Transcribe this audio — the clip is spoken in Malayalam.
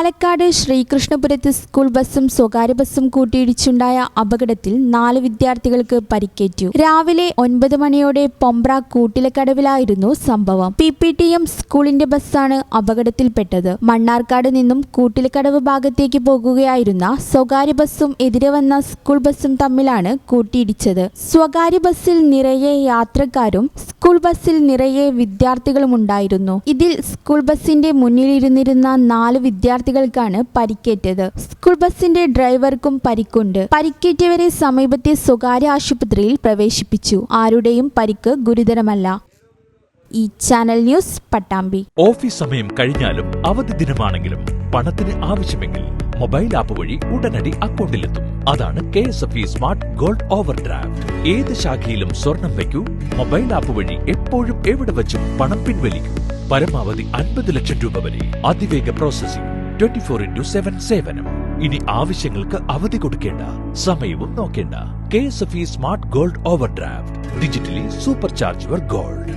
പാലക്കാട് ശ്രീകൃഷ്ണപുരത്ത് സ്കൂൾ ബസും സ്വകാര്യ ബസും കൂട്ടിയിടിച്ചുണ്ടായ അപകടത്തിൽ 4 വിദ്യാർത്ഥികൾക്ക് പരിക്കേറ്റു. രാവിലെ 9 മണിയോടെ പൊമ്പ്ര കൂട്ടിലക്കടവിലായിരുന്നു സംഭവം. PPTM സ്കൂളിന്റെ ബസ്സാണ് അപകടത്തിൽപ്പെട്ടത്. മണ്ണാർക്കാട് നിന്നും കൂട്ടിലക്കടവ് ഭാഗത്തേക്ക് പോകുകയായിരുന്ന സ്വകാര്യ ബസും എതിരെ വന്ന സ്കൂൾ ബസും തമ്മിലാണ് കൂട്ടിയിടിച്ചത്. സ്വകാര്യ ബസ്സിൽ നിറയെ യാത്രക്കാരും സ്കൂൾ ബസ്സിൽ നിറയെ വിദ്യാർത്ഥികളുമുണ്ടായിരുന്നു. ഇതിൽ സ്കൂൾ ബസിന്റെ മുന്നിലിരുന്നിരുന്ന 4 വിദ്യാർത്ഥികൾക്കാണ് പരിക്കേറ്റത്. സ്കൂൾ ബസിന്റെ ഡ്രൈവർക്കും പരിക്കുണ്ട്. പരിക്കേറ്റവരെ സമീപത്തെ സ്വകാര്യ ആശുപത്രിയിൽ പ്രവേശിപ്പിച്ചു. ആരുടെയും പരിക്ക് ഗുരുതരമല്ല. ഈ ചാനൽ ന്യൂസ് പട്ടാമ്പി. ഓഫീസ് സമയം കഴിഞ്ഞാലും അവധി ദിനമാണെങ്കിലും പണത്തിന് ആവശ്യമെങ്കിൽ മൊബൈൽ ആപ്പ് വഴി ഉടനടി അക്കൗണ്ടിലെത്തും. അതാണ് KSFE smart gold over draft. ഏത് ശാഖയിലും സ്വർണം വയ്ക്കൂ. മൊബൈൽ ആപ്പ് വഴി എപ്പോഴും എവിടെ വച്ചും പണം പിൻവലിക്കൂ. പരമാവധി 50 ലക്ഷം രൂപ വരെ. അതിവേഗ പ്രോസസിംഗ്, 24/7 സേവനം. ഇനി ആവശ്യങ്ങൾക്ക് അവധി കൊടുക്കേണ്ട, സമയവും നോക്കേണ്ട. KSFE smart gold over draft. Digitally super charge your gold.